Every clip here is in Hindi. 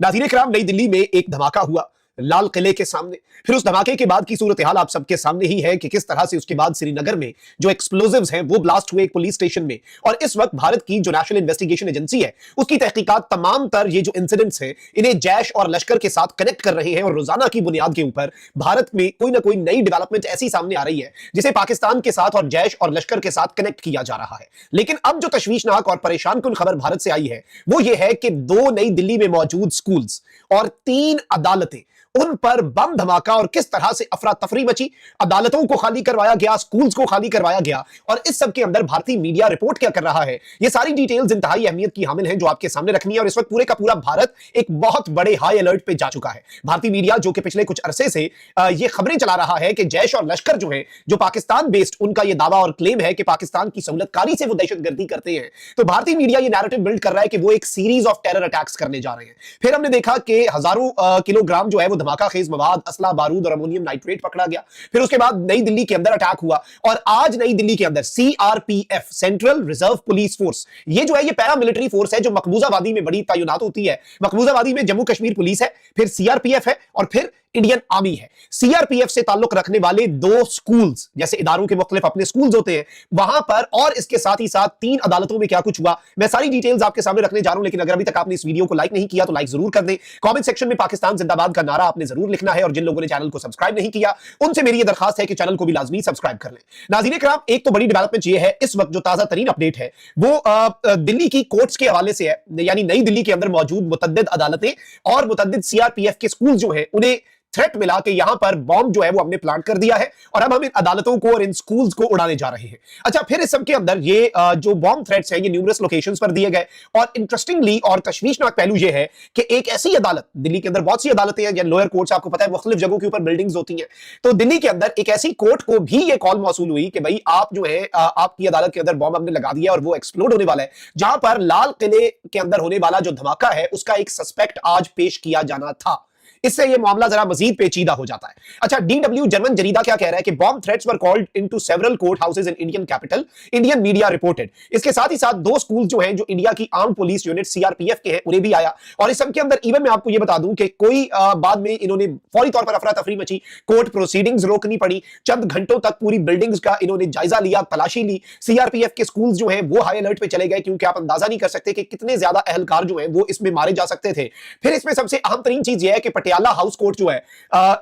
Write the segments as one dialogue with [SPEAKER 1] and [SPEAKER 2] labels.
[SPEAKER 1] नाज़रीन इकराम, नई दिल्ली में एक धमाका हुआ लाल किले के सामने। फिर उस धमाके के बाद की सूरत हाल आप सबके सामने ही है कि किस तरह से उसके बाद श्रीनगर में जो एक्सप्लोजिव्स हैं वो ब्लास्ट हुए एक पुलिस स्टेशन में। और इस वक्त भारत की जो नेशनल इन्वेस्टिगेशन एजेंसी है उसकी तहकीकात तमाम तर ये जो इंसिडेंट्स हैं इन्हें जैश और लश्कर के साथ कनेक्ट कर रहे हैं और रोजाना की बुनियाद के ऊपर भारत में कोई ना कोई नई डेवलपमेंट ऐसी सामने आ रही है जिसे पाकिस्तान के साथ और जैश और लश्कर के साथ कनेक्ट किया जा रहा है। लेकिन अब जो तशवीशनाक और परेशान कुन खबर भारत से आई है वो ये है कि 2 नई दिल्ली में मौजूद स्कूल्स और 3 अदालतें, उन पर बम धमाका और किस तरह से अफरा तफरी मची। अदालतों को खाली करवाया गया, स्कूल्स को खाली करवाया गया और इस सब के अंदर भारतीय मीडिया रिपोर्ट क्या कर रहा है, ये सारी डिटेल्स इंतहाई अहमियत की हामिल हैं जो आपके सामने रखनी है। और इस वक्त पूरे का पूरा भारत एक बहुत बड़े हाई अलर्ट पे जा चुका है। भारतीय मीडिया जो कि पिछले कुछ अरसे से ये खबरें चला रहा है कि जैश और लश्कर जो है, जो पाकिस्तान बेस्ड, उनका ये दावा और क्लेम है कि पाकिस्तान की सहूलतकारी से वो दहशतगर्दी करते हैं। तो भारतीय मीडिया ये नैरेटिव बिल्ड कर रहा है कि वो एक सीरीज ऑफ टेरर अटैक्स करने जा रहे हैं। फिर हमने देखा कि हजारों किलोग्राम जो है वो धमाका खेज मवाद, असला, बारूद और अमोनियम नाइट्रेट पकड़ा गया। फिर उसके बाद नई दिल्ली के अंदर अटैक हुआ और आज नई दिल्ली के अंदर CRPF, central reserve police force, ये जो है ये पैरामिलिट्री फोर्स है जो मकबूजाबादी में बड़ी तैनात होती है। मकबूजाबादी में जम्मू कश्मीर पुलिस है, फिर सीआरपीएफ है और फिर इंडियन आर्मी है। सीआरपीएफ से ताल्लुक रखने वाले 2 स्कूल्स, जैसे इदारों के मुख्तलिफ अपने स्कूल्स होते हैं, वहां पर और इसके साथ ही साथ 3 अदालतों में क्या कुछ हुआ, मैं सारी डिटेल्स आपके सामने रखने जा रहा हूं। लेकिन अगर अभी तक आपने इस वीडियो को लाइक नहीं किया तो लाइक जरूर कर दें। कमेंट सेक्शन में पाकिस्तान जिंदाबाद का नारा आपने जरूर लिखना है और जिन लोगों ने चैनल को सब्सक्राइब नहीं किया उनसे मेरी यह दरखास्त है कि चैनल को भी लाजमी सब्सक्राइब कर लें। नाज़रीन इकराम, एक तो बड़ी डेवलपमेंट ये है, इस वक्त जो ताजा तरीन अपडेट है वो दिल्ली की कोर्ट्स के हवाले से है। यानी नई दिल्ली के अंदर मौजूद मुतद्दिद अदालतें और मुतद्दिद सीआरपीएफ के स्कूल जो है उन्हें थ्रेट मिला कि यहां पर बॉम्ब जो है वो हमने प्लांट कर दिया है और अब हम इन अदालतों को और इन स्कूल्स को उड़ाने जा रहे हैं। अच्छा, फिर इस सब के अंदर ये जो बॉम्ब थ्रेट्स हैं ये न्यूमरस लोकेशंस पर दिए गए और इंटरेस्टिंगली और तशवीशनाक पहलू ये है कि एक ऐसी अदालत, दिल्ली के अंदर बहुत सी अदालतें हैं, लोअर कोर्ट्स आपको पता है मुख्तलिफ जगहों के ऊपर बिल्डिंग्स होती हैं, तो दिल्ली के अंदर एक ऐसी कोर्ट को भी ये कॉल मौसूल हुई कि भाई आप जो है आपकी अदालत के अंदर बॉम्ब हमने लगा दिया और वो एक्सप्लोड होने वाला है। जहां पर लाल किले के अंदर होने वाला जो धमाका है उसका एक सस्पेक्ट आज पेश किया जाना था। इससे यह मामला जरा मजीद पेचीदा हो जाता है। अच्छा, डीडब्ल्यू जर्मन जरीदा क्या कह रहा है कि bomb threats were called into several court houses in Indian capital, Indian media reported. इसके साथ ही साथ 2 स्कूल जो हैं जो इंडिया की आर्म पुलिस यूनिट सीआरपीएफ के हैं उन्हें भी आया। और इस सब के अंदर इवन मैं आपको यह बता दूं कि कोई बाद में इन्होंने फौरी तौर पर अफरा तफरी मची, कोर्ट प्रोसीडिंग्स रोकनी पड़ी, चंद घंटों तक पूरी बिल्डिंग्स का इन्होंने जायजा लिया, तलाशी ली। सीआरपीएफ के स्कूल जो है वो हाई अलर्ट पे चले गए क्योंकि आप अंदाजा नहीं कर सकते कि कितने ज्यादा अहलकार जो है वो इसमें मारे जा सकते थे। फिर इसमें सबसे अहम तरीन चीज यह है कि पटियाला हाउस कोर्ट जो है,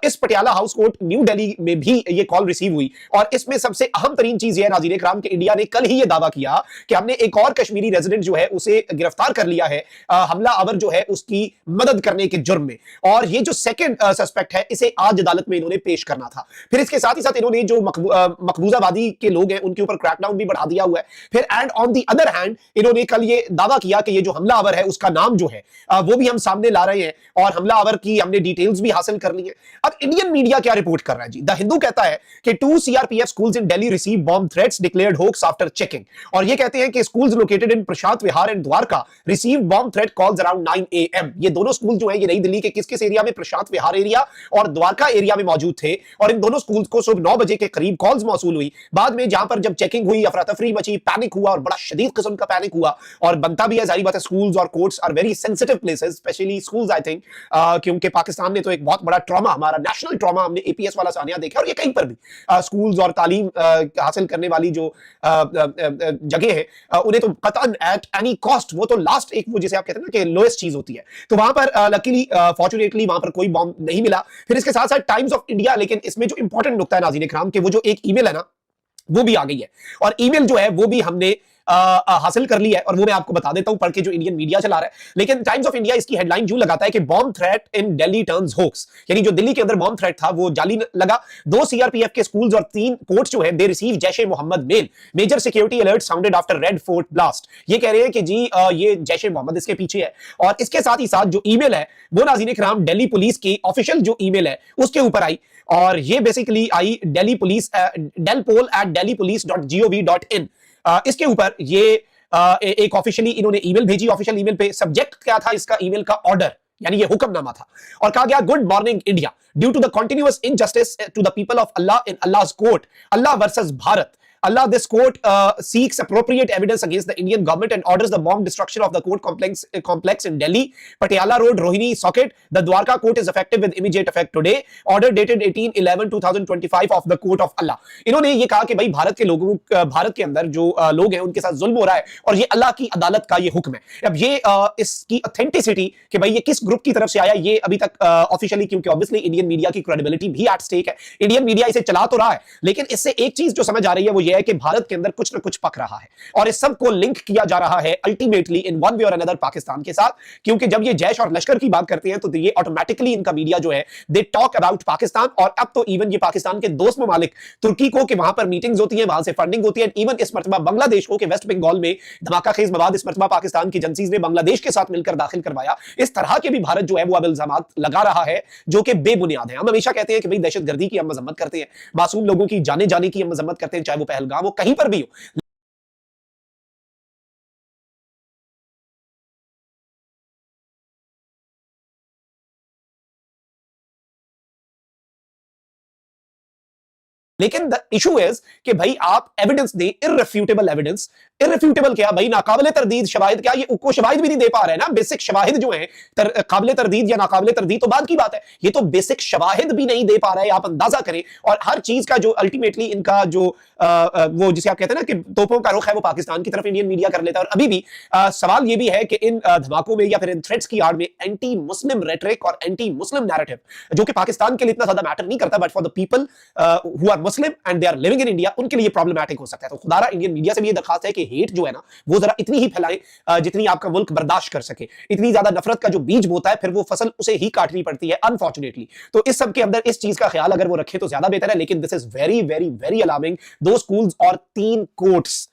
[SPEAKER 1] इस Patiala house court new Delhi में भी ये कॉल रिसीव हुई और इसमें सबसे अहम तरीन चीज यह नाज़रीन इकराम कि इंडिया ने कल ही यह दावा किया कि हमने एक और कश्मीरी रेजिडेंट जो है उसे गिरफ्तार कर लिया है, हमला आवर जो है उसकी मदद करने के जुर्म में। और ये जो सेकंड सस्पेक्ट है इसे आज अदालत में इन्होंने पेश करना था। फिर इसके साथ ही साथ इन्होंने जो मकबूजाबादी के लोग हैं उनके ऊपर क्रैकडाउन भी बढ़ा दिया हुआ है। फिर and on the other hand इन्होंने कल ये दावा किया कि ये जो हमला आवर है उसका नाम जो है वो भी हम सामने ला रहे हैं और हमला आवर की हमने डिटेल्स भी हासिल कर ली है। अब इंडियन मीडिया क्या रिपोर्ट कर रहा है जी? द हिंदू कहता है कि 2 CRPF schools in Delhi receive bomb threats declared hoax after checking. और ये कहते हैं कि schools located in Prashant Vihar and Dwarka receive bomb threat calls around 9 AM। ये दोनों स्कूल जो है ये नई दिल्ली के किस किस एरिया में, प्रशांत विहार एरिया और द्वारका एरिया में मौजूद थे और इन दोनों स्कूल्स को सुबह 9 बजे के करीब कॉल्स मौसूल हुई। बाद में जहां पर जब चेकिंग हुई अफरा तफरी मची, पैनिक हुआ और बड़ा शदीद किस्म का पैनिक हुआ और बनता भी है, जाहिर बात है स्कूल्स और courts are very sensitive places, specially schools I think, क्योंकि पाकिस्तान में तो एक बहुत बड़ा ट्रॉमा, हमारा नेशनल ट्रॉमा हमने एपीएस वाला सानिया देखा और ये कहीं पर भी स्कूल्स और तालीम हासिल करने वाली जो जगह है उन्हें तो कतन एट एनी कॉस्ट, वो तो लास्ट एक वो जिसे आप कहते हैं ना कि लोएस्ट चीज होती है, तो वहां पर लकीली फॉर्चुनेटली वहां पर कोई बॉम्ब नहीं मिला। फिर इसके साथ साथ टाइम्स ऑफ इंडिया, लेकिन इसमें जो इंपॉर्टेंट नुकता है नाज़रीन इकराम के वो जो एक ईमेल है ना वो भी आ गई है और ईमेल जो है वो भी हमने हासिल कर ली है और वो मैं आपको बता देता हूं पढ़ के, जो इंडियन मीडिया चला रहा है। लेकिन टाइम्स ऑफ इंडिया इसकी हेडलाइन यूं लगाता है कि bomb threat in Delhi turns hoax, यानी जो दिल्ली के अंदर बॉम्ब थ्रेट था वो जाली लगा। 2 सीआरपीएफ के स्कूल्स और 3 कोर्ट्स जो हैं they receive Jaish-e Mohammed mail, major security alert sounded after Red Fort blast. ये कह रहे हैं कि जी ये जैश-ए मोहम्मद इसके पीछे है। और इसके साथ ही साथ जो ईमेल है वो नाज़रीन इकराम दिल्ली पुलिस की ऑफिशियल जो ईमेल है उसके ऊपर आई और ये basically I Delhi police delpol@delhipolice.gov.in। इसके ऊपर ये एक ऑफिशियली इन्होंने ईमेल भेजी। ऑफिशियल ईमेल पे सब्जेक्ट क्या था इसका ईमेल का? ऑर्डर, यानी ये हुक्मनामा था और कहा गया good morning India, due to the continuous injustice to the people of Allah in Allah's court, Allah versus Bharat, Allah, this court seeks appropriate evidence against the Indian government and orders the bomb destruction of the court complex in Delhi, Patiala Road, Rohini Socket. The Dwarka court is effective with immediate effect today. Order dated 18/11/2025 of the court of Allah. इन्होंने ये कहा कि भाई भारत के लोगों, भारत के अंदर जो लोग हैं उनके साथ जुल्म हो रहा है और ये अल्लाह की अदालत का ये हुक्म है। अब ये इसकी ऑथेंटिसिटी कि भाई ये किस ग्रुप की तरफ से आया ये अभी तक ऑफिशियली, क्योंकि ऑब्वियसली इंडियन मीडिया की क्रेडिबिलिटी भी एट स्टेक है। इंडियन मीडिया इसे चला तो रहा है, लेकिन इससे एक चीज जो समझ आ रही है वो ये है कि भारत के अंदर कुछ ना कुछ पक रहा है और इस सब को लिंक किया जा रहा है अल्टीमेटली इन वन वे और अनदर पाकिस्तान के साथ। क्योंकि जब ये जैश और लश्कर की बात करते हैं तो ये ऑटोमेटिकली इनका मीडिया जो है दे टॉक अबाउट पाकिस्तान, और अब तो इवन ये पाकिस्तान के दोस्त ममालिक तुर्की को कि वहां पर मीटिंग्स होती है, वहां से फंडिंग होती है, इवन इस मर्तबा बांग्लादेश को कि वेस्ट बंगाल में धमाका खेज मवाद इस मर्तबा पाकिस्तान की एजेंसीज ने बांग्लादेश के साथ मिलकर दाखिल करवाया। इस तरह के भी भारत जो है वो अब इल्जामात लगा रहा है जो कि बेबुनियाद है। हम हमेशा कहते हैं कि भाई दहशतगर्दी की हम मजम्मत करते हैं, मासूम लोगों की जाने जाने की हम मजम्मत करते हैं, चाहे वो पहलगाम हो, कहीं पर भी हो। लेकिन द इशू इज कि भाई आप एविडेंस दे, इररिफ्यूटेबल एविडेंस। इररिफ्यूटेबल क्या भाई, नाकाबिले तरदीद शवाहिद, क्या ये उनको शवाहिद भी नहीं दे पा रहे हैं ना? बेसिक शवाहिद जो है, काबिले तरदीद या नाकाबिले तरदीद तो बात की बात है, ये तो बेसिक शवाहिद भी नहीं दे पा रहे, आप अंदाजा करें। और हर चीज का जो अल्टीमेटली इनका जो वो जिसे आप कहते हैं ना कि तोपों का रुख है वो पाकिस्तान की तरफ इंडियन मीडिया कर लेता है। और अभी भी सवाल ये भी है कि इन धमाकों में या फिर इन थ्रेट्स की आड़ में एंटी मुस्लिम रेटरिक और एंटी मुस्लिम नैरेटिव, जो कि पाकिस्तान के लिए इतना ज्यादा मैटर नहीं करता, but for the people who are Muslim and they are living in India, उनके लिए प्रॉब्लमैटिक हो सकता है। तो खुदारा इंडियन मीडिया से भी ये दरखास्त है कि हेट जो है ना वो जरा इतनी ही फैलाएं जितनी आपका मुल्क बर्दाश्त कर सके। इतनी ज्यादा नफरत का जो बीज बोता है फिर वो फसल उसे ही काटनी पड़ती है अनफॉर्चुनेटली। तो इस सब के अंदर इस चीज का ख्याल अगर वो रखे तो ज्यादा बेहतर है। लेकिन this is very very very alarming. दो स्कूल्स और 3 courts,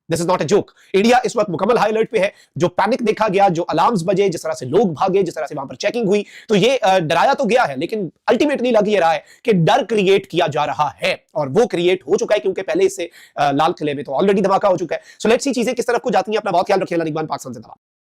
[SPEAKER 1] this is not a joke. India इस वक्त मुकम्मल हाई अलर्ट पे है। जो पैनिक देखा गया, जो अलार्म्स बजे, जिस तरह से लोग भागे, जिस तरह से वहां पर चेकिंग हुई, तो ये डराया तो गया है, लेकिन अल्टीमेटली लग ये रहा है कि डर क्रिएट किया जा रहा है और वो क्रिएट हो चुका है क्योंकि पहले इससे लाल किले में तो ऑलरेडी धमाका हो चुका है। सो लेट्स सी चीजें किस तरफ को जाती हैं। अपना बहुत ख्याल रखिए। पाकिस्तान जिंदाबाद।